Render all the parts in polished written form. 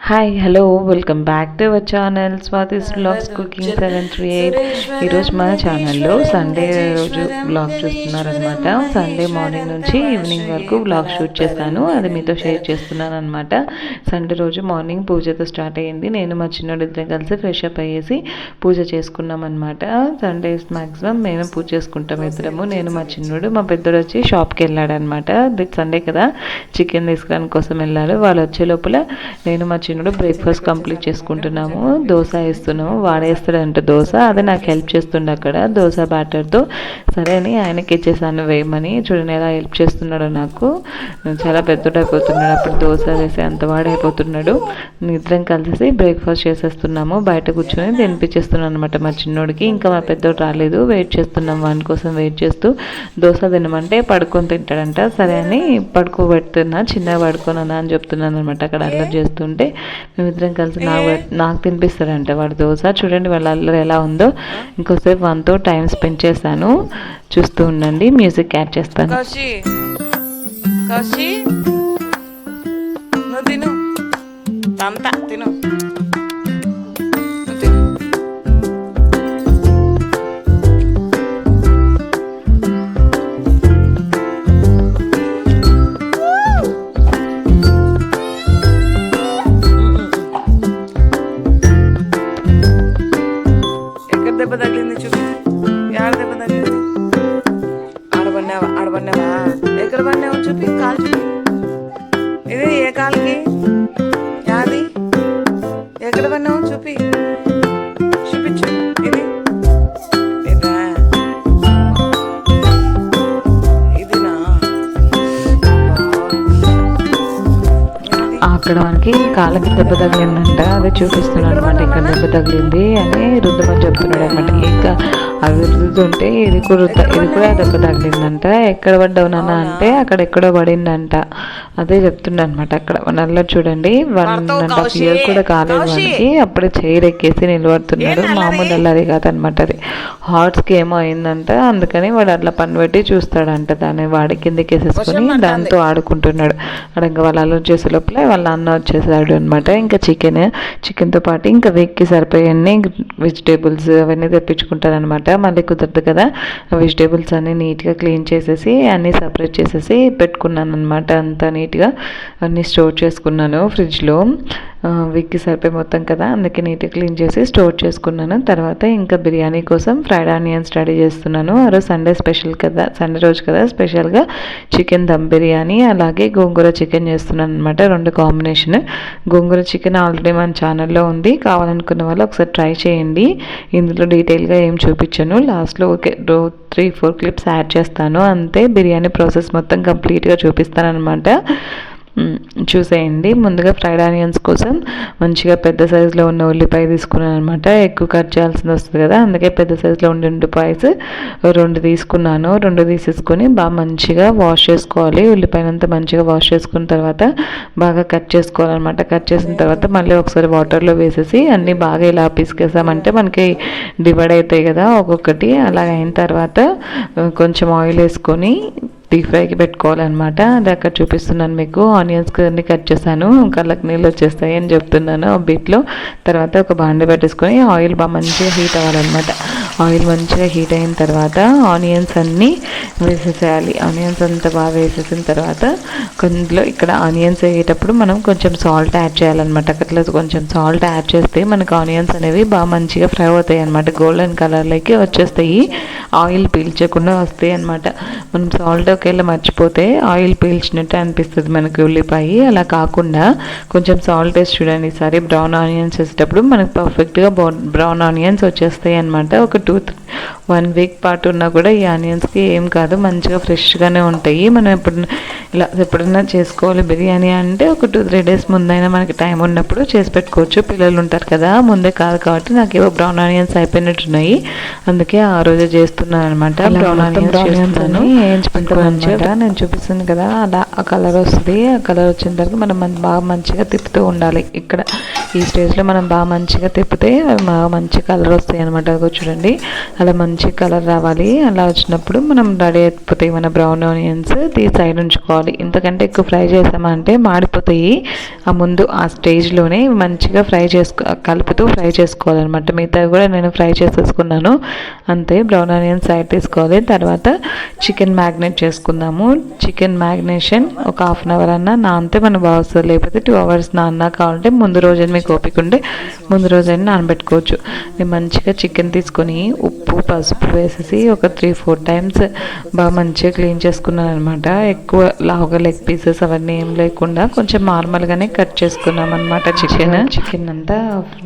Hi hello welcome back to our channel Swathi's vlogs cooking 738. ఈరోజు మన ఛానల్లో సండే రోజు బ్లాగ్ చూస్తున్నారనమాట. సండే మార్నింగ్ నుంచి ఈవినింగ్ వరకు బ్లాగ్ షూట్ చేశాను, అది మీతో షేర్ చేస్తున్నాను అనమాట. సండే రోజు మార్నింగ్ పూజతో స్టార్ట్ అయ్యింది. నేను మా చిన్నోడు ఇద్దరం కలిసి ఫ్రెష్ అప్ అయ్యేసి పూజ చేసుకున్నాం అనమాట. సండేస్ మ్యాక్సిమం మేము పూజ చేసుకుంటాం ఇద్దరము, నేను మా చిన్నోడు. మా పెద్దోడు వచ్చి షాప్కి వెళ్ళాడు అనమాట. సండే కదా చికెన్ తీసుకురాని కోసం వెళ్ళాడు. వాళ్ళు వచ్చే లోపల నేను మా చిన్నోడు బ్రేక్ఫాస్ట్ కంప్లీట్ చేసుకుంటున్నాము. దోశ వేస్తున్నాము, వాడేస్తాడంట దోశ, అదే నాకు హెల్ప్ చేస్తుండే అక్కడ దోశ బ్యాటర్తో. సరే అని ఆయనకి ఇచ్చేసాను వేయమని. చూడండి ఎలా హెల్ప్ చేస్తున్నాడో నాకు. చాలా పెద్దోడైపోతున్నాడు, అప్పుడు దోశ వేసి అంత వాడైపోతున్నాడు. ఇద్దరం కలిసి బ్రేక్ఫాస్ట్ చేసేస్తున్నాము. బయట కూర్చొని తినిపించేస్తున్నాను అనమాట మా చిన్నోడికి. ఇంకా మా పెద్దోడు రాలేదు, వెయిట్ చేస్తున్నాం వాని కోసం. వెయిట్ చేస్తూ దోశ తినమంటే పడుకొని తింటాడంట. సరే అని పడుకోబెడుతున్నా, చిన్నగా పడుకోనన్నా అని చెప్తున్నాను అనమాట. అక్కడ అల్లరి చేస్తుంటే మేమిద్దరం కలిసి నాకు తినిపిస్తాడంట వాడు దోశ. చూడండి వాళ్ళ అల్లరి ఎలా ఉందో. ఇంకోసేపు వానితో టైం స్పెండ్ చేశాను. చూస్తూ ఉండండి, మ్యూజిక్ యాడ్ చేస్తాను. దెబ్బ తగిలింది చూపి, ఆడ దెబ్బ తగిలింది. ఆడబడినావా ఎక్కడ పడినావు చూపి, కాలు చూపి. ఇది ఏ కాలుకి, యాది ఎక్కడ పడినావు చూపి, చూపించు. ఇది ఇదా, ఇదినా. అక్కడ మనకి కాళ్ళకి దెబ్బ తగిలిందంట, అదే చూపిస్తున్నాడు అనమాట. ఇక్కడ దెబ్బ తగిలింది అని రుద్దమని చెప్తున్నాడు అనమాట. ఇంకా అవి రుద్దుతుంటే ఇది కూడా దెబ్బ తగిలిందంట. ఎక్కడ పడ్డావు నాన్న అంటే అక్కడ ఎక్కడో పడిందంట, అదే చెప్తుండ అనమాట. అక్కడ నల్ల చూడండి 1.5 years కూడా కాలేదు వానికి, అప్పుడే చైర్ ఎక్కేసి నిలబడుతున్నాడు. మామూలు అల్లరి కాదనమాట, అది హార్ట్స్కి ఏమో అయిందంట. అందుకని వాడు అట్లా పని పెట్టి చూస్తాడంట, దాన్ని వాడి కిందకి వేసేసుకొని దాంతో ఆడుకుంటున్నాడు. అక్కడ ఇంకా వాళ్ళు అల్లరి చేసే లోపల వాళ్ళ అన్న వచ్చేసాడు అనమాట. ఇంకా చికెన్తో పాటు ఇంకా వీక్కి సరిపోయన్నీ వెజిటేబుల్స్ అవన్నీ తెప్పించుకుంటారు అనమాట. మళ్ళీ కుదరదు కదా, వెజిటేబుల్స్ అన్నీ నీట్గా క్లీన్ చేసేసి అన్నీ సపరేట్ చేసేసి పెట్టుకున్నాను అనమాట. అంతా నీట్గా అన్నీ స్టోర్ చేసుకున్నాను ఫ్రిడ్జ్లో. వీక్కి సరిపోయి మొత్తం కదా, అందుకే నీట్గా క్లీన్ చేసి స్టోర్ చేసుకున్నాను. తర్వాత ఇంకా బిర్యానీ కోసం ఫ్రైడ్ ఆనియన్స్ రెడీ చేస్తున్నాను. ఆ రోజు సండే స్పెషల్ కదా, సండే రోజు కదా, స్పెషల్గా చికెన్ దమ్ బిర్యానీ అలాగే గోంగూర చికెన్ చేస్తున్నాను అనమాట. 2 కాంబినేషన్. గోంగూర చికెన్ ఆల్రెడీ మన ఛానల్లో ఉంది, కావాలనుకున్న వాళ్ళు ఒకసారి ట్రై చేయండి. ఇందులో డీటెయిల్గా ఏం చూపించాను, లాస్ట్లో ఓకే 3-4 క్లిప్స్ యాడ్ చేస్తాను అంతే. బిర్యానీ ప్రాసెస్ మొత్తం కంప్లీట్గా చూపిస్తాను అనమాట, చూసేయండి. ముందుగా ఫ్రైడ్ ఆనియన్స్ కోసం మంచిగా పెద్ద సైజులో ఉన్న ఉల్లిపాయ తీసుకున్నాను అనమాట. ఎక్కువ కట్ చేయాల్సింది వస్తుంది కదా, అందుకే పెద్ద సైజులో ఉండే ఉల్లిపాయస్ 2 తీసుకున్నాను. 2 తీసేసుకొని బాగా మంచిగా వాష్ చేసుకోవాలి. ఉల్లిపాయనంతా మంచిగా వాష్ చేసుకున్న తర్వాత బాగా కట్ చేసుకోవాలన్నమాట. కట్ చేసిన తర్వాత మళ్ళీ ఒకసారి వాటర్లో వేసేసి అన్నీ బాగా ఇలా పిసికేసామంటే మనకి డివైడ్ అవుతాయి కదా ఒక్కొక్కటి. అలా అయిన తర్వాత కొంచెం ఆయిల్ వేసుకొని డీప్ ఫ్రైకి పెట్టుకోవాలన్నమాట. అది అక్కడ చూపిస్తున్నాను మీకు. ఆనియన్స్ అన్ని కట్ చేశాను, కళ్ళకి నీళ్ళు వచ్చేస్తాయి అని చెప్తున్నాను ఆ బీట్లో. తర్వాత ఒక బాండి పెట్టేసుకొని ఆయిల్ బాగా మంచిగా హీట్ అవ్వాలన్నమాట. ఆయిల్ మంచిగా హీట్ అయిన తర్వాత ఆనియన్స్ అన్నీ వేసేసేయాలి. ఆనియన్స్ అంతా బాగా వేసేసిన తర్వాత కొంచెంలో ఇక్కడ ఆనియన్స్ వేసేటప్పుడు మనం కొంచెం సాల్ట్ యాడ్ చేయాలన్నమాట. అట్లా కొంచెం సాల్ట్ యాడ్ చేస్తే మనకు ఆనియన్స్ అనేవి బాగా మంచిగా ఫ్రై అవుతాయి అన్నమాట. గోల్డెన్ కలర్లోకి వచ్చేస్తాయి, ఆయిల్ పీల్చకుండా వస్తాయి అన్నమాట. మనం సాల్ట్ ఒకేలా మర్చిపోతే ఆయిల్ పీల్చినట్టు అనిపిస్తుంది మనకి ఉల్లిపాయ. అలా కాకుండా కొంచెం సాల్ట్ వేసి చూడండి. ఈసారి బ్రౌన్ ఆనియన్స్ వేసేటప్పుడు మనకు పర్ఫెక్ట్గా బ్రౌన్ ఆనియన్స్ వచ్చేస్తాయి అనమాట. ఒక 1 వీక్ పాటు ఉన్నా కూడా ఈ ఆనియన్స్కి ఏం కాదు, మంచిగా ఫ్రెష్గానే ఉంటాయి. మనం ఎప్పుడైనా చేసుకోవాలి బిర్యానీ అంటే ఒక 2-3 days ముందైనా మనకి టైం ఉన్నప్పుడు చేసి పెట్టుకోవచ్చు. పిల్లలు ఉంటారు కదా, ముందే కాదు కాబట్టి నాకు ఏవో బ్రౌన్ ఆనియన్స్ అయిపోయినట్టున్నాయి, అందుకే ఆ రోజే చేస్తున్నాను అనమాట. బ్రౌన్ ఆనియన్స్ వేయించుకుంటాను మంచిగా. నేను చూపిస్తుంది కదా, అలా ఆ కలర్ వస్తుంది. ఆ కలర్ వచ్చిన తర్వాత మనం బాగా మంచిగా తిప్పుతూ ఉండాలి. ఇక్కడ ఈ స్టేజ్లో మనం బాగా మంచిగా తిప్పితే బాగా మంచి కలర్ వస్తాయి అనమాట. చూడండి అలా మంచి కలర్ రావాలి. అలా వచ్చినప్పుడు మనం రెడీ అయిపోతాయి మన బ్రౌన్ ఆనియన్స్. తీసి సైడ్ ఉంచుకోవాలి. ఇంతకంటే ఎక్కువ ఫ్రై చేసామంటే మాడిపోతాయి. ఆ స్టేజ్లోనే మంచిగా కలుపుతూ ఫ్రై చేసుకోవాలన్నమాట. మిగతావి కూడా నేను ఫ్రై చేసేసుకున్నాను. అంతే, బ్రౌన్ ఆనియన్స్ సైడ్ తీసుకోవాలి. తర్వాత చికెన్ మ్యాగ్నేట్ చేసుకుందాము. చికెన్ మ్యాగ్నేషన్ ఒక 1/2 అవర్ అన్నా నానితే మనం బాగా వస్తుంది. లేకపోతే 2 అవర్స్ నాన్నా కావాలంటే ముందు రోజు మీకు ఓపిక ఉంటే ముందు రోజైనా నానబెట్టుకోవచ్చు. నేను మంచిగా చికెన్ తీసుకొని ఉప్పు పసుపు వేసేసి ఒక 3-4 టైమ్స్ బాగా మంచిగా క్లీన్ చేసుకున్నాను అనమాట. ఎక్కువ లావుగా లెగ్ పీసెస్ అవన్నీ ఏం లేకుండా కొంచెం నార్మల్గానే కట్ చేసుకున్నాం అనమాట. చికెన్ అంతా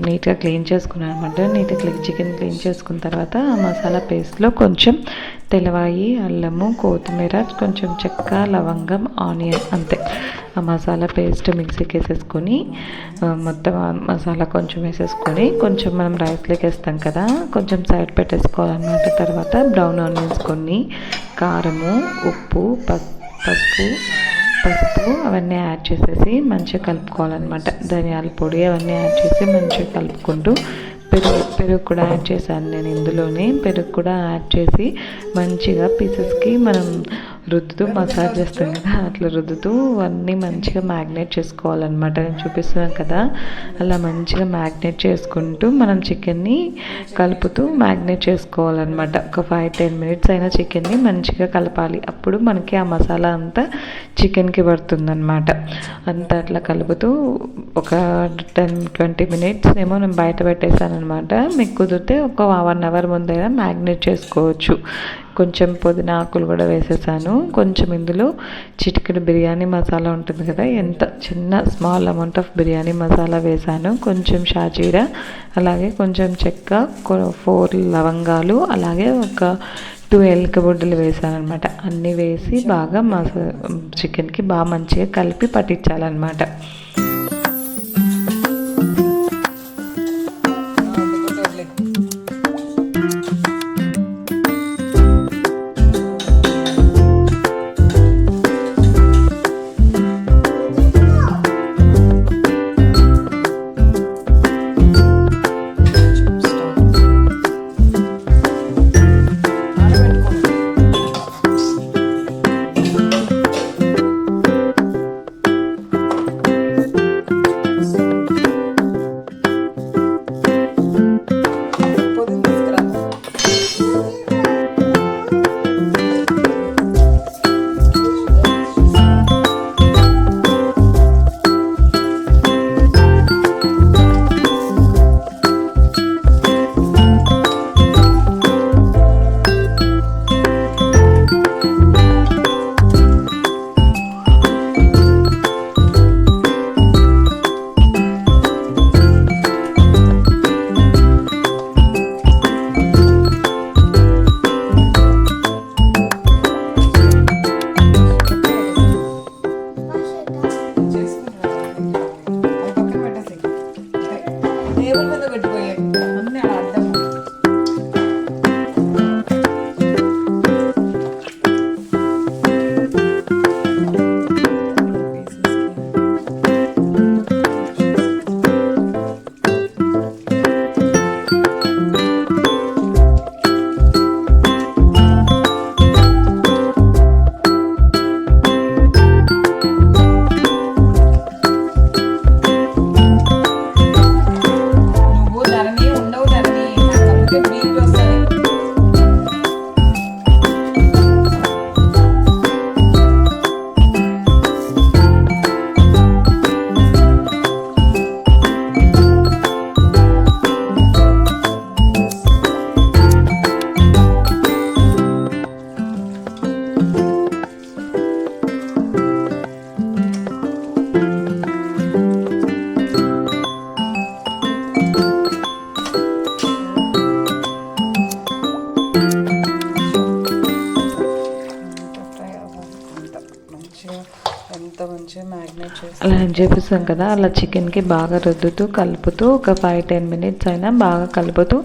నీట్గా క్లీన్ చేసుకున్నాను అనమాట. నీట్గా చికెన్ క్లీన్ చేసుకున్న తర్వాత మసాలా పేస్ట్లో కొంచెం తెల్లవాయి, అల్లము, కొత్తిమీర, కొంచెం చెక్క, లవంగం, ఆనియన్, అంతే. ఆ మసాలా పేస్ట్ మిక్సీకి వేసేసుకొని మొత్తం మసాలా కొంచెం వేసేసుకొని కొంచెం మనం రైస్లోకి వేస్తాం కదా, కొంచెం సైడ్ పెట్టేసుకోవాలన్నమాట. తర్వాత బ్రౌన్ ఆనియన్స్ కొన్ని, కారము, ఉప్పు, పసుపు అవన్నీ యాడ్ చేసేసి మంచిగా కలుపుకోవాలన్నమాట. ధనియాల పొడి అవన్నీ యాడ్ చేసి మంచిగా కలుపుకుంటూ పెరుగు కూడా యాడ్ చేశాను నేను ఇందులోనే. పెరుగు కూడా యాడ్ చేసి మంచిగా పీసెస్కి మనం రుద్దుతూ మసాజ్ చేస్తాం కదా, అట్లా రుద్దుతూ అన్నీ మంచిగా మ్యాగ్నేట్ చేసుకోవాలన్నమాట. నేను చూపిస్తున్నాను కదా, అలా మంచిగా మ్యాగ్నేట్ చేసుకుంటూ మనం చికెన్ని కలుపుతూ మ్యాగ్నేట్ చేసుకోవాలన్నమాట. ఒక 5-10 మినిట్స్ అయినా చికెన్ని మంచిగా కలపాలి. అప్పుడు మనకి ఆ మసాలా అంతా చికెన్కి పడుతుందన్నమాట. అంతా అట్లా కలుపుతూ ఒక 10-20 మినిట్స్ ఏమో నేను బయట పెట్టేశాను అనమాట. మీకు కుదిరితే ఒక 1 అవర్ ముందైనా మ్యాగ్నేట్ చేసుకోవచ్చు. కొంచెం పుదీనా ఆకులు కూడా వేసేసాను. కొంచెం ఇందులో చిటికెడు బిర్యానీ మసాలా ఉంటుంది కదా, small amount of biryani masala వేసాను. కొంచెం షాజీరా, అలాగే కొంచెం చెక్క, 4 లవంగాలు, అలాగే ఒక 2 ఎలక బుడ్డలు వేసాను అనమాట. అన్నీ వేసి బాగా చికెన్కి బాగా మంచిగా కలిపి పట్టించాలన్నమాట. చూపిస్తాం కదా, అలా చికెన్కి బాగా రుద్దుతూ కలుపుతూ ఒక 5-10 మినిట్స్ అయినా బాగా కలుపుతూ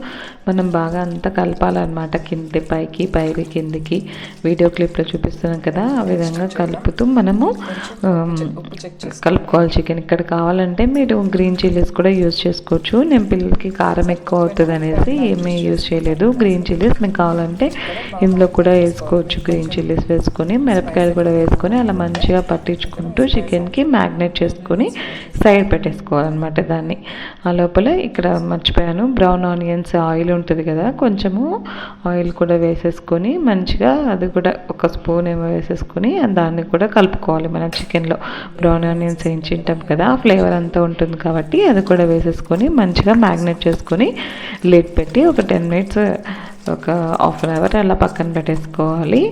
మనం బాగా అంతా కలపాలన్నమాట. కింది పైకి పైకి కిందికి వీడియో క్లిప్లో చూపిస్తున్నాం కదా, ఆ విధంగా కలుపుతూ మనము కలుపుకోవాలి చికెన్. ఇక్కడ కావాలంటే మీరు గ్రీన్ చిల్లీస్ కూడా యూజ్ చేసుకోవచ్చు. నేను పిల్లలకి కారం ఎక్కువ అవుతుంది అనేసి ఏమీ యూజ్ చేయలేదు. గ్రీన్ చిల్లీస్ మీకు కావాలంటే ఇందులో కూడా వేసుకోవచ్చు. గ్రీన్ చిల్లీస్ వేసుకొని మిరపకాయలు కూడా వేసుకొని అలా మంచిగా పట్టించుకుంటూ చికెన్కి మ్యాగ్నేట్ చేసుకొని సైడ్ పెట్టేసుకోవాలన్నమాట దాన్ని. ఆ లోపల ఇక్కడ మర్చిపోయాను, బ్రౌన్ ఆనియన్స్ ఆయిల్ ఉంటుంది కదా, కొంచెము ఆయిల్ కూడా వేసేసుకొని మంచిగా అది కూడా ఒక స్పూన్ ఏమో వేసేసుకొని దాన్ని కూడా కలుపుకోవాలి. మన చికెన్లో బ్రౌన్ ఆనియన్స్ వేయించుంటాం కదా, ఆ ఫ్లేవర్ అంతా ఉంటుంది కాబట్టి అది కూడా వేసేసుకొని మంచిగా మ్యాగ్నేట్ చేసుకొని లిడ్ పెట్టి ఒక 10 మినిట్స్ ఒక హాఫ్ అన్ అవర్ అలా పక్కన పెట్టేసుకోవాలి.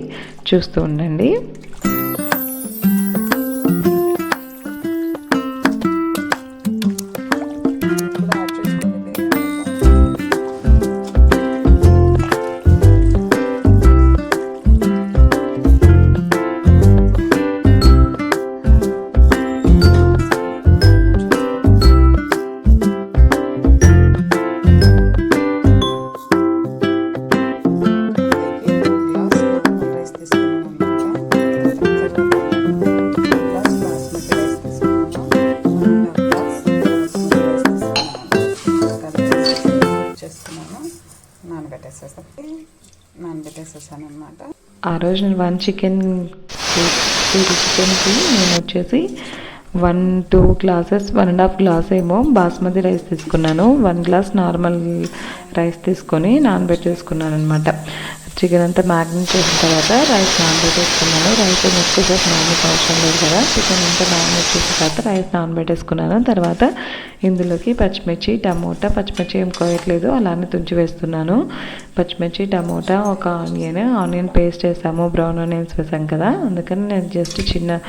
చూస్తూ ఉండండి. నానబెట్టేసేసాను అనమాట. ఆ రోజు నేను 1 చికెన్కి నేను వచ్చేసి 1-2 గ్లాసెస్ 1.5 గ్లాస్ ఏమో బాస్మతి రైస్ తీసుకున్నాను. 1 గ్లాస్ నార్మల్ రైస్ తీసుకొని నానబెట్టేసుకున్నాను అనమాట. చికెన్ అంతా మ్యాగ్నేట్ చేసిన తర్వాత రైస్ నానబెట్టేసుకున్నాను. రైస్ ఎక్కువసేపు నానబెట్టే అవసరం లేదు కదా, చికెన్ అంతా మ్యాగ్నేట్ చేసిన తర్వాత రైస్ నానబెట్టేసుకున్నాను. తర్వాత ఇందులోకి పచ్చిమిర్చి టమోటా, పచ్చిమిర్చి ఏం కోయట్లేదు అలానే తుంచి వేస్తున్నాను. పచ్చిమిర్చి టమోటా, ఒక ఆనియన్ పేస్ట్ వేసాము, బ్రౌన్ ఆనియన్స్ వేసాం కదా, అందుకని నేను జస్ట్ చిన్న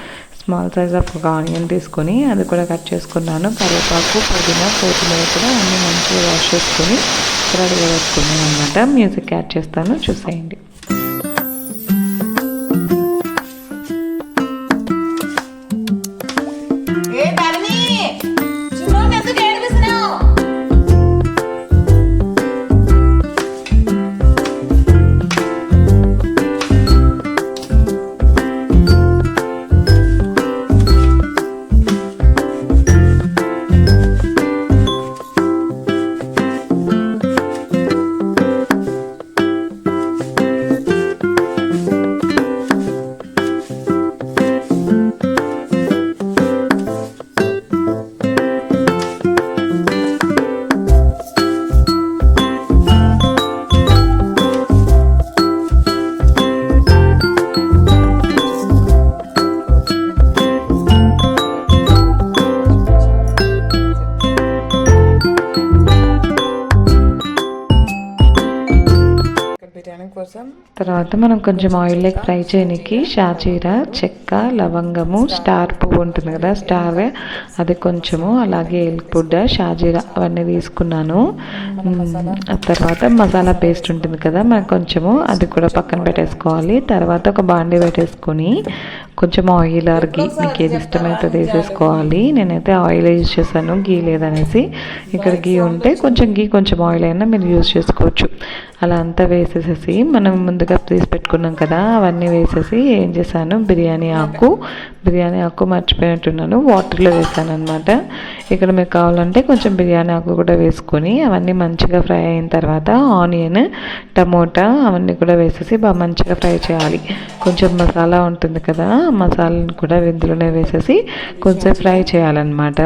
స్మాల్ సైజ్ ఆఫ్ ఒక ఆనియన్ తీసుకొని అది కూడా కట్ చేసుకున్నాను. కరివేపాకు, పుదీనా, కొత్తిమీర కూడా అన్నీ మంచిగా వాష్ చేసుకొని రెడీగా వేసుకున్నాను అనమాట. మ్యూజిక్ యాడ్ చేస్తాను, చూసేయండి. తర్వాత మనం కొంచెం ఆయిల్ ఫ్రై చేయడానికి షాజీరా, చెక్క, లవంగము, స్టార్ పువ్వు ఉంటుంది కదా, స్టార్ అది కొంచెము, అలాగే ఎల్పుడ్డ, షాజీరా అవన్నీ తీసుకున్నాను. ఆ తర్వాత మసాలా పేస్ట్ ఉంటుంది కదా మనకు కొంచెము, అది కూడా పక్కన పెట్టేసుకోవాలి. తర్వాత ఒక బాండీ పెట్టేసుకొని కొంచెం ఆయిల్ ఆర్ గీ మీకు ఏది ఇష్టమైతే వేసేసుకోవాలి. నేనైతే ఆయిల్ యూజ్ చేశాను, గీ లేదనేసి. ఇక్కడ గీ ఉంటే కొంచెం గీ కొంచెం ఆయిల్ అయినా మీరు యూజ్ చేసుకోవచ్చు. అలా అంతా వేసేసేసి మనం ముందుగా తీసి పెట్టుకున్నాం కదా అవన్నీ వేసేసి ఏం చేశాను, బిర్యానీ ఆకు మర్చిపోయినట్టున్నాను, వాటర్లో వేసాను అనమాట. ఇక్కడ మీకు కావాలంటే కొంచెం బిర్యానీ ఆకు కూడా వేసుకొని అవన్నీ మంచిగా ఫ్రై అయిన తర్వాత ఆనియన్, టమోటా అవన్నీ కూడా వేసేసి బాగా మంచిగా ఫ్రై చేయాలి. కొంచెం మసాలా ఉంటుంది కదా, మసాలాను కూడా ఇందులోనే వేసేసి కొంచెం ఫ్రై చేయాలన్నమాట.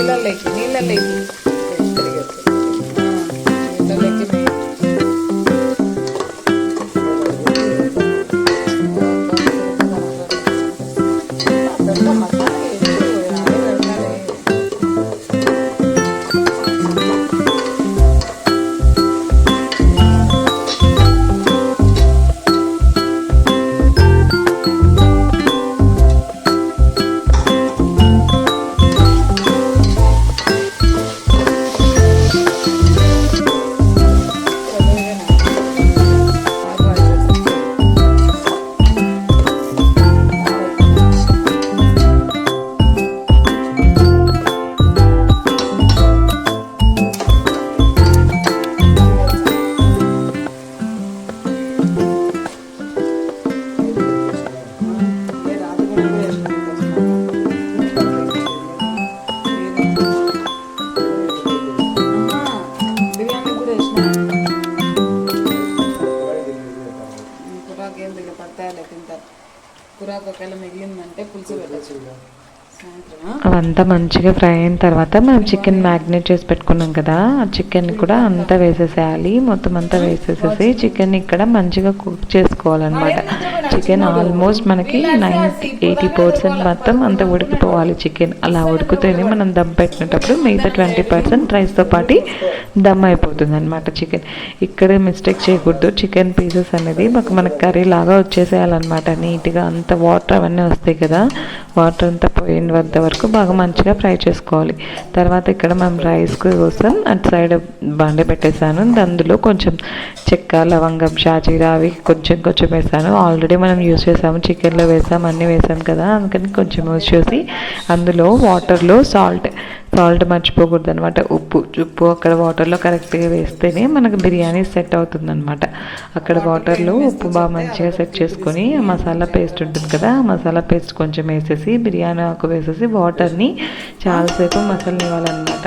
నీళ్ళలోకి కూరకు ఒకవేళ మిగిలిందంటే పులుసు పెట్టచ్చు. అవంతా మంచిగా ఫ్రై అయిన తర్వాత మనం చికెన్ మ్యాగ్నేట్ చేసి పెట్టుకున్నాం కదా, ఆ చికెన్ కూడా అంతా వేసేసేయాలి. మొత్తం అంతా వేసేసేసి చికెన్ ఇక్కడ మంచిగా కుక్ చేసుకోవాలన్నమాట. చికెన్ ఆల్మోస్ట్ మనకి 80% మొత్తం అంతా ఉడికిపోవాలి చికెన్. అలా ఉడికితేనే మనం దమ్ పెట్టినప్పుడు మిగతా 20% రైస్తో పాటు దమ్ అయిపోతుంది అనమాట చికెన్. ఇక్కడ మిస్టేక్ చేయకూడదు. చికెన్ పీసెస్ అనేది మనకు కర్రీ లాగా వచ్చేసేయాలన్నమాట. నీట్గా అంత వాటర్ అవన్నీ వస్తాయి కదా, వాటర్ అంతా పోయిన వరకు బాగా మంచిగా ఫ్రై చేసుకోవాలి. తర్వాత ఇక్కడ మనం రైస్ కోసం అటు సైడ్ బండి పెట్టేశాను. అందులో కొంచెం చెక్క, లవంగం, షాజీరా అవి కొంచెం వేసాను. ఆల్రెడీ మనం యూజ్ చేసాము, చికెన్లో వేసాము, అన్నీ వేసాం కదా, అందుకని కొంచెం యూజ్ చేసి అందులో వాటర్లో సాల్ట్ మర్చిపోకూడదు అనమాట. ఉప్పు అక్కడ వాటర్లో కరెక్ట్గా వేస్తేనే మనకు బిర్యానీ సెట్ అవుతుంది అనమాట. అక్కడ వాటర్లో ఉప్పు బాగా మంచిగా సెట్ చేసుకొని ఆ మసాలా పేస్ట్ ఉంటుంది కదా, ఆ మసాలా పేస్ట్ కొంచెం వేసేసి బిర్యానీ ఆకు వేసేసి వాటర్ని చాలాసేపు మసలనివ్వాలన్నమాట.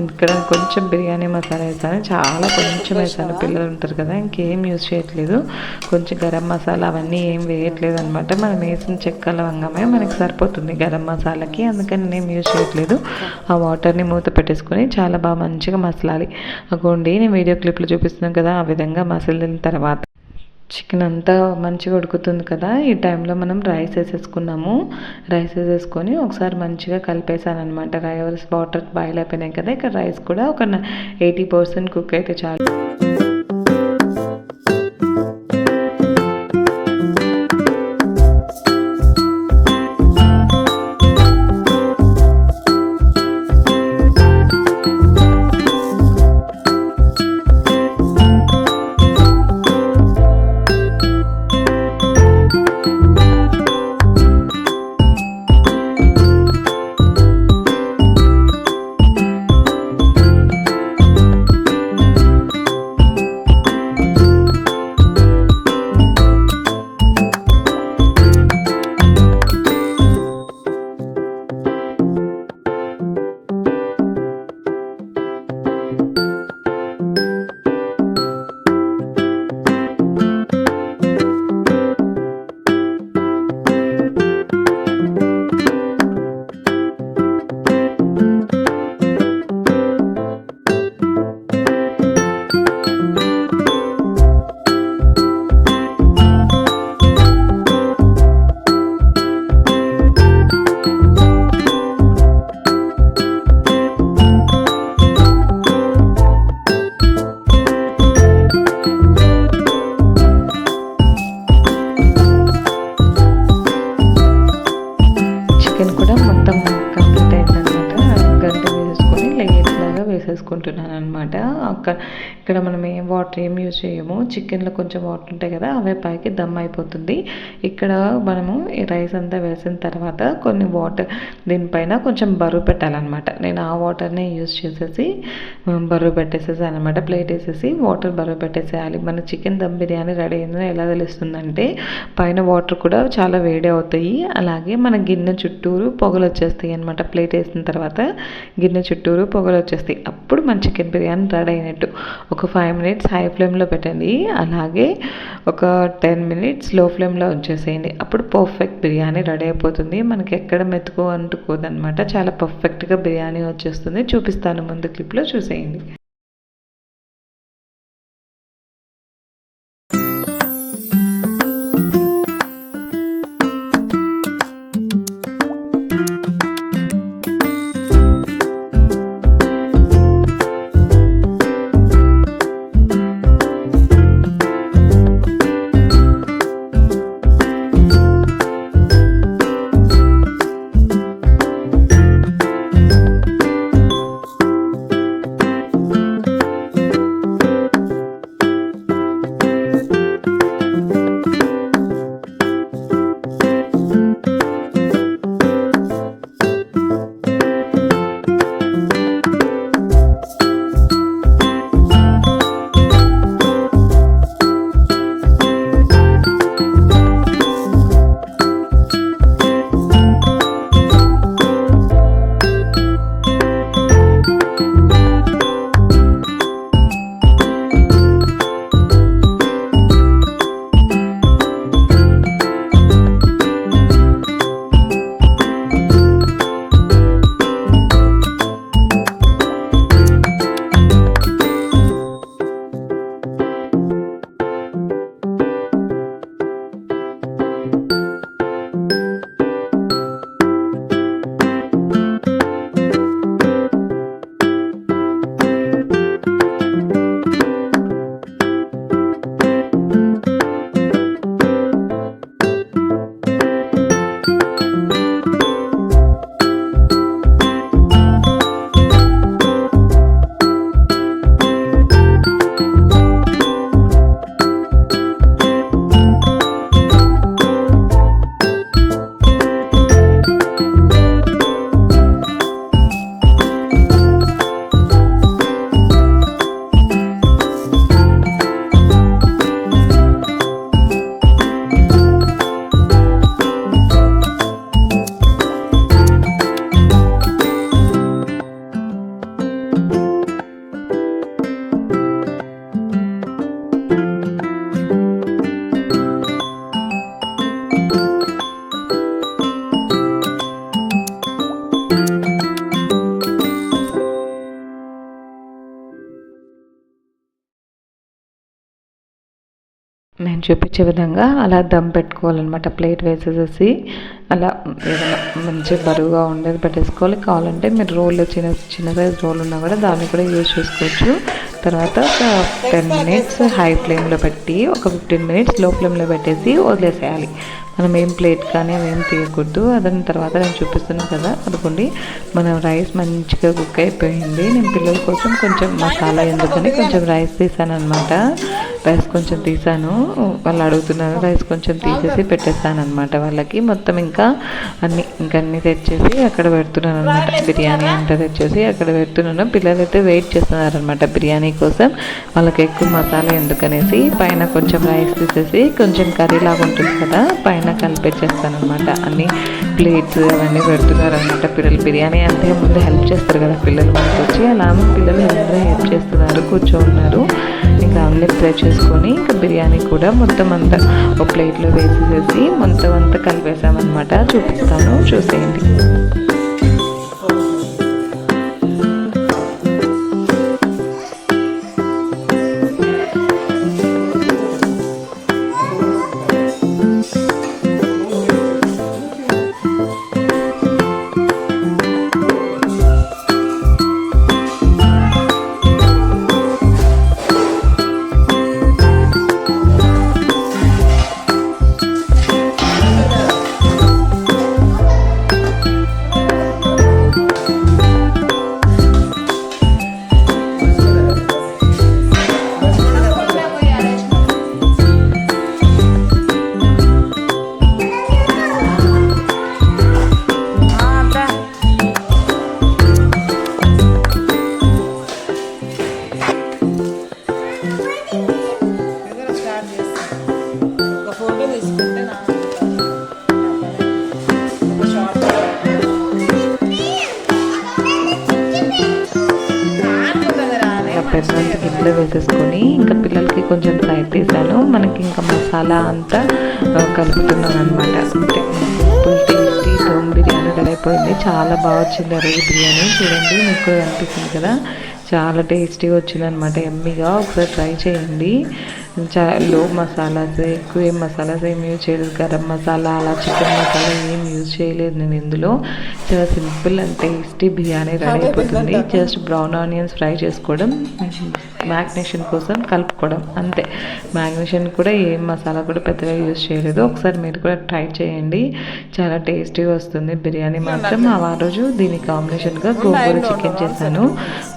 ఇక్కడ కొంచెం బిర్యానీ మసాలా వేసాను, చాలా కొంచెం వేసాను, పిల్లలు ఉంటారు కదా, ఇంకేం యూజ్ చేయట్లేదు. కొంచెం గరం మసాలా అవన్నీ ఏం వేయట్లేదు అనమాట. మనం వేసిన చెక్క, లవంగమే మనకి సరిపోతుంది గరం మసాలాకి, అందుకని నేను యూజ్ చేయట్లేదు. ఆ వాటర్ని మూత పెట్టేసుకొని చాలా బాగా మంచిగా మసలాలి. అగోండి నేను వీడియో క్లిప్లో చూపిస్తున్నాను కదా, ఆ విధంగా మసలిన తర్వాత చికెన్ అంతా మంచిగా ఉడుకుతుంది కదా, ఈ టైంలో మనం రైస్ వేసేసుకున్నాము. రైస్ వేసేసుకొని ఒకసారి మంచిగా కలిపేసాను అనమాట. రైస్ వాటర్ బాయిల్ అయిపోయినాయి కదా, ఇక్కడ రైస్ కూడా ఒక 80% కుక్ అయితే చాలు. వేసేసుకుంటున్నాను అనమాట. ఇక్కడ మనం వాటర్ ఏం యూజ్ చేయము, చికెన్లో కొంచెం వాటర్ ఉంటాయి కదా, అవే పైకి దమ్ అయిపోతుంది. ఇక్కడ మనము ఈ రైస్ అంతా వేసిన తర్వాత కొన్ని వాటర్ దీనిపైన కొంచెం బరువు పెట్టాలన్నమాట. నేను ఆ వాటర్ని యూజ్ చేసేసి బరువు పెట్టేసేసి అనమాట. ప్లేట్ వేసేసి వాటర్ బరువు పెట్టేసేయాలి. మన చికెన్ దమ్ బిర్యానీ రెడీ అయిందని ఎలా తెలుస్తుందంటే పైన వాటర్ కూడా చాలా వేడి అవుతాయి, అలాగే మన గిన్నె చుట్టూరు పొగలు వచ్చేస్తాయి అనమాట. ప్లేట్ వేసిన తర్వాత గిన్నె చుట్టూరు పొగలు వచ్చేస్తాయి, అప్పుడు మన చికెన్ బిర్యానీ రెడీ అయినట్టు. ఒక 5 మినిట్స్ హై ఫ్లేమ్లో పెట్టండి, అలాగే ఒక 10 మినిట్స్ లో ఫ్లేమ్లో ఉంచేసేయండి. అప్పుడు పర్ఫెక్ట్ బిర్యానీ రెడీ అయిపోతుంది. మనకి ఎక్కడ మెతుకు అంటుకోదనమాట, చాలా పర్ఫెక్ట్గా బిర్యానీ వచ్చేస్తుంది. చూపిస్తాను ముందు క్లిప్లో, చూసేయండి. నేను చూపించే విధంగా అలా దమ్ పెట్టుకోవాలన్నమాట. ప్లేట్ వేసేసేసి అలా ఏదైనా మంచి బరువుగా ఉండేది పెట్టేసుకోవాలి. కావాలంటే మీరు రోల్ చిన్న సైజ్ రోల్ ఉన్నా కూడా దాన్ని కూడా యూజ్ చేసుకోవచ్చు. తర్వాత ఒక 10 మినిట్స్ హై ఫ్లేమ్లో పెట్టి ఒక 15 మినిట్స్ లో ఫ్లేమ్లో పెట్టేసి వదిలేసేయాలి. మనం ఏం ప్లేట్ కానీ అవేం తీయకూడదు. దాని తర్వాత నేను చూపిస్తున్నాను కదా, అనుకోండి మన రైస్ మంచిగా కుక్ అయిపోయింది. నేను పిల్లల కోసం కొంచెం మసాలా ఎందుకని కొంచెం రైస్ తీసాను అనమాట. రైస్ కొంచెం తీసాను, వాళ్ళు అడుగుతున్నారు, రైస్ కొంచెం తీసేసి పెట్టేస్తాను అనమాట వాళ్ళకి. మొత్తం ఇంకా అన్నీ తెచ్చేసి అక్కడ పెడుతున్నాను అనమాట. బిర్యానీ అంతా తెచ్చేసి అక్కడ పెడుతున్నాను. పిల్లలు అయితే వెయిట్ చేస్తున్నారు అనమాట బిర్యానీ కోసం. వాళ్ళకి ఎక్కువ మసాలా ఎందుకనేసి పైన కొంచెం రైస్ తీసేసి కొంచెం కర్రీ లాగా ఉంటుంది కదా, పైన కలిపేసేస్తాను అనమాట. అన్ని ప్లేట్స్ అవన్నీ పెడుతున్నారు అనమాట పిల్లలు. బిర్యానీ అంటే ముందు హెల్ప్ చేస్తారు కదా పిల్లలు మనకు వచ్చి, అలా పిల్లలు అందరూ హెల్ప్ చేస్తున్నారు, కూర్చోన్నారు. ఇంకా ఆమ్లెట్ ఫ్రై చేసుకొని ఇంకా బిర్యానీ కూడా మొత్తం అంతా ఒక ప్లేట్లో వేసేసేసి మొత్తం అంతా కలిపేసామన్నమాట. చూపిస్తాను, చూసేయండి. దాంట్లో వేసేసుకొని ఇంకా పిల్లలకి కొంచెం సైడ్ తీసాను. మనకి ఇంకా మసాలా అంతా కలుపుతున్నాను అనమాట. అంటే full tasty dum biryani ready అయిపోయింది. చాలా బాగా వచ్చింది ఆ రోజు బిర్యానీ. చూడండి మీకు అనిపిస్తుంది కదా, చాలా టేస్టీగా వచ్చింది అనమాట, ఎమ్మీగా. ఒకసారి ట్రై చేయండి. లో మసాలాస్, ఎక్కువ ఏం మసాలాస్ ఏం యూజ్ చేయలేదు. గరం మసాలా అలా చికెన్ మసాలా ఏం యూజ్ చేయలేదు నేను ఇందులో. చాలా simple and tasty biryani ready అయిపోతుంది. జస్ట్ బ్రౌన్ ఆనియన్స్ ఫ్రై చేసుకోవడం, మ్యాగ్నేషన్ కోసం కలుపుకోవడం అంతే. మ్యాగ్నేషన్ కూడా ఏం మసాలా కూడా పెద్దగా యూజ్ చేయలేదు. ఒకసారి మీరు కూడా ట్రై చేయండి, చాలా టేస్టీగా వస్తుంది బిర్యానీ మాత్రం. ఆ రోజు దీని కాంబినేషన్గా గోంగూర చికెన్ చేశాను.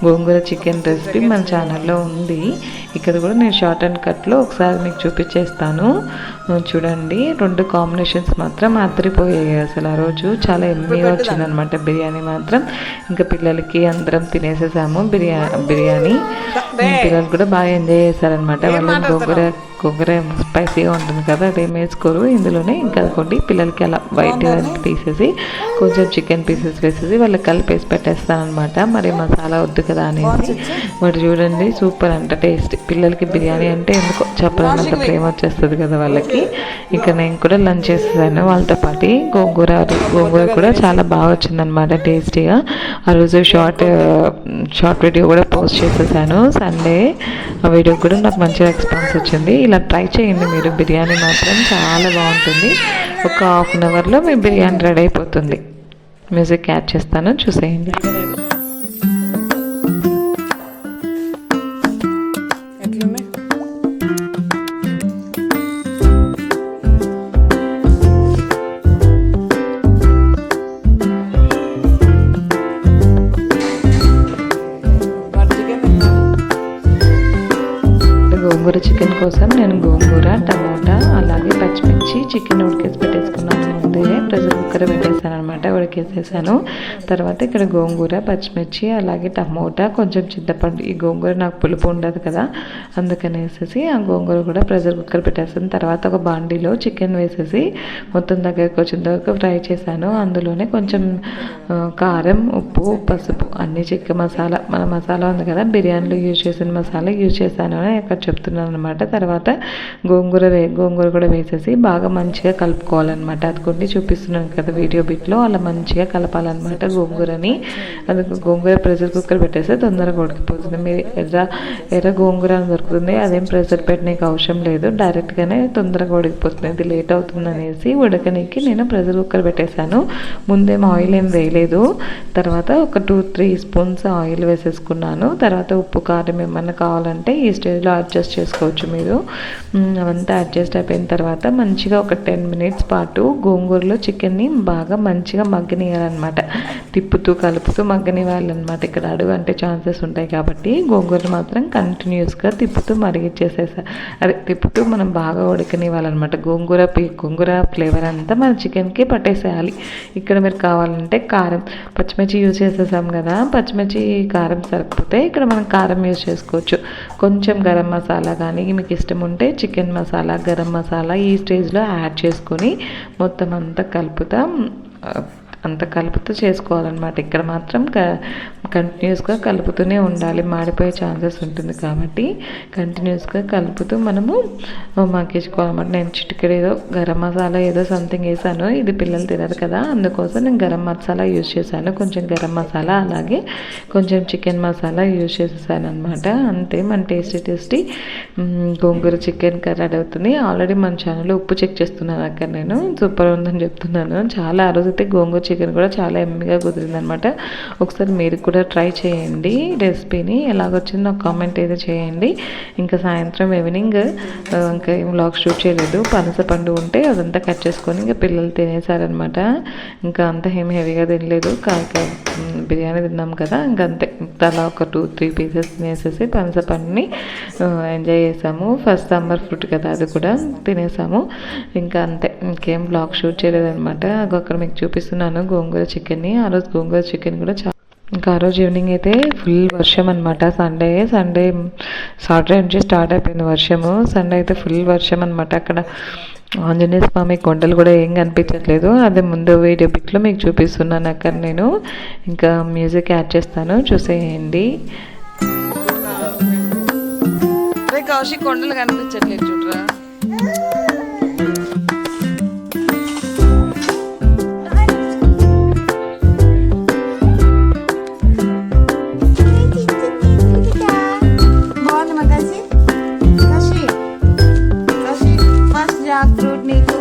గోంగూర చికెన్ రెసిపీ మన ఛానల్లో ఉంది. ఇక్కడ కూడా నేను షార్ట్ అండ్ కట్లో ఒకసారి మీకు చూపించేస్తాను. చూడండి, 2 కాంబినేషన్స్ మాత్రం అదిరిపోయాయి అసలు. ఆ రోజు చాలా ఎమ్మీగా వచ్చిందనమాట బిర్యానీ మాత్రం. ఇంకా పిల్లలకి అందరం తినేసేసాము బిర్యానీ. పిల్లలు కూడా బాగా ఎంజాయ్ చేశారనమాట. వాళ్ళు గోంగూర స్పైసీగా ఉంటుంది కదా, అదేం వేసుకోరు ఇందులోనే. ఇంకా అనుకోండి పిల్లలకి అలా వైట్ తీసేసి కొంచెం చికెన్ పీసెస్ వేసేసి వాళ్ళకి కలిపేసి పెట్టేస్తాను అనమాట. మరి మసాలా వద్దు కదా అనేసి. వాడు చూడండి సూపర్ అంట టేస్ట్. పిల్లలకి బిర్యానీ అంటే ఎందుకో చెప్పలేనంత ప్రేమ వచ్చేస్తుంది కదా వాళ్ళకి. ఇంకా నేను కూడా లంచ్ చేసేసాను వాళ్ళతో పాటు. గోంగూర కూడా చాలా బాగా వచ్చిందనమాట టేస్టీగా. ఆ రోజు షార్ట్ వీడియో కూడా పోస్ట్ చేసేసాను సండే. ఆ వీడియో కూడా నాకు మంచి రెస్పాన్స్ వచ్చింది. ఇలా ట్రై చేయండి మీరు, బిర్యానీ మాత్రం చాలా బాగుంటుంది. ఒక హాఫ్ అన్ అవర్లో మీ బిర్యానీ రెడీ అయిపోతుంది. మ్యూజిక్ యాడ్ చేస్తాను, చూసేయండి. గోంగూర చికెన్ కోసం నేను గోంగూర, టమోటా, అలాగే పచ్చిమిర్చి, చికెన్ ఉడికేసి పెట్టేసుకున్నాను. ముందే ప్రెషర్ కుక్కర్ పెట్టేసాను అనమాట, ఉడికేసేసాను. తర్వాత ఇక్కడ గోంగూర, పచ్చిమిర్చి, అలాగే టమోటా, కొంచెం చింతపండు. ఈ గోంగూర నాకు పులుపు ఉండదు కదా, అందుకనేసి ఆ గోంగూర కూడా ప్రెషర్ కుక్కర్ పెట్టేసాను. తర్వాత ఒక బాండీలో చికెన్ వేసేసి మొత్తం దగ్గరకు వచ్చేంత వరకు ఫ్రై చేశాను. అందులోనే కొంచెం కారం, ఉప్పు, పసుపు, అన్ని చికెన్ మసాలా, మన మసాలా ఉంది కదా బిర్యానీలో యూజ్ చేసిన మసాలా యూజ్ చేశాను అని ఇక్కడ చెప్తున్నాను అనమాట. తర్వాత గోంగూర కూడా వేసేసి బాగా మంచిగా కలుపుకోవాలన్నమాట. అది చూపిస్తున్నాను కదా వీడియో బిట్లో, అలా మంచిగా కలపాలన్నమాట గోంగూరని. అది గోంగూర ప్రెషర్ కుక్కర్ పెట్టేస్తే తొందరగా ఉడికిపోతుంది. మీరు ఎర్ర గోంగూర దొరుకుతుంది, అదేం ప్రెషర్ పెట్టడానికి అవసరం లేదు, డైరెక్ట్గానే తొందరగా ఉడికిపోతుంది. ఇది లేట్ అవుతుంది అనేసి ఉడకనికి నేను ప్రెషర్ కుక్కర్ పెట్టేశాను. ముందేం ఆయిల్ ఏం వేయలేదు. తర్వాత ఒక 2-3 స్పూన్స్ ఆయిల్ వేసేసుకున్నాను. తర్వాత ఉప్పు, కారం ఏమన్నా కావాలంటే ఈ స్టేజ్లో అడ్జస్ట్ చేసుకోవచ్చు మీరు. అవంతా అడ్జస్ట్ అయిపోయిన తర్వాత మంచిగా ఒక 10 మినిట్స్ పాటు గోంగూరలో చికెన్ని బాగా మంచిగా మగ్గనియాలన్నమాట. తిప్పుతూ కలుపుతూ మగ్గనివ్వాలన్నమాట. ఇక్కడ అడుగు అంటే ఛాన్సెస్ ఉంటాయి కాబట్టి గోంగూర మాత్రం కంటిన్యూస్గా తిప్పుతూ తిప్పుతూ మనం బాగా ఉడకనివ్వాలన్నమాట. గోంగూర ఫ్లేవర్ అంతా మన చికెన్కి పట్టేసేయాలి. ఇక్కడ మీరు కావాలంటే కారం, పచ్చిమిర్చి యూజ్ చేసేసాం కదా, పచ్చిమిర్చి కారం సరిపోతే ఇక్కడ మనం కారం యూజ్ చేసుకోవచ్చు. కొంచెం గరం మసాలా కానీ మీకు ఇష్టం ఉంటే చికెన్ మసాలా, గరం మసాలా ఈ స్టేజ్లో యాడ్ చేసుకొని మొత్తం అంతా కలుపుతూ చేసుకోవాలన్నమాట. ఇక్కడ మాత్రం కంటిన్యూస్గా కలుపుతూనే ఉండాలి, మాడిపోయే ఛాన్సెస్ ఉంటుంది కాబట్టి కంటిన్యూస్గా కలుపుతూ మనము మగ్గించుకోవాలన్నమాట. నేను చిటికెడు ఏదో గరం మసాలా ఏదో సంథింగ్ వేసాను, ఇది పిల్లలు తినరు కదా, అందుకోసం నేను గరం మసాలా యూజ్ చేశాను. కొంచెం గరం మసాలా అలాగే కొంచెం చికెన్ మసాలా యూజ్ చేసేసాను అనమాట. అంతే, మన టేస్టీ గోంగూర చికెన్ కర్రీ రెడీ అవుతుంది. ఆల్రెడీ మన ఛానల్లో ఉప్పు చెక్ చేస్తున్నాను అక్కడ, నేను సూపర్ ఉందని చెప్తున్నాను. చాలా ఆ రోజైతే గోంగూర చికెన్ కూడా చాలా ఎమ్మిగా కుదిరిందనమాట. ఒకసారి మీరు కూడా ట్రై చేయండి రెసిపీని. ఎలాగొచ్చింది నాకు కామెంట్ ఏదో చేయండి. ఇంకా సాయంత్రం ఈవినింగ్ ఇంకా ఏం వ్లాగ్ షూట్ చేయలేదు. పనసపండు ఉంటే అదంతా కట్ చేసుకొని ఇంకా పిల్లలు తినేసారనమాట. ఇంకా అంత ఏం హెవీగా తినలేదు, బిర్యానీ తిన్నాం కదా, ఇంకంతే. తలా ఒక 2-3 పీసెస్ తినేసేసి పనసపండుని ఎంజాయ్ చేసాము. ఫస్ట్ సమ్మర్ ఫ్రూట్ కదా, అది కూడా తినేసాము. ఇంకా అంతే, ఇంకేం వ్లాగ్ షూట్ చేయలేదనమాట. అక్కడ మీకు చూపిస్తున్నాను గోంగూర చికెన్ని. ఆ రోజు గోంగూర చికెన్ కూడా ఇంకా ఆ రోజు ఈవినింగ్ అయితే ఫుల్ వర్షం అనమాట. సాటర్డే నుంచి స్టార్ట్ అయిపోయింది వర్షము. సండే అయితే ఫుల్ వర్షం అనమాట. అక్కడ ఆంజనేయ స్వామి కొండలు కూడా ఏం కనిపించట్లేదు, అదే ముందు వీడియో బిట్లో మీకు చూపిస్తున్నాను. అక్కడ నేను ఇంకా మ్యూజిక్ యాడ్ చేస్తాను, చూసేయండి. కౌశిక్ కొండలు కనిపించట్లేదు చూడరా. బాగుంది మా కసి కసి కసి ఫస్ట్ జాక్ ఫ్రూట్ నీకు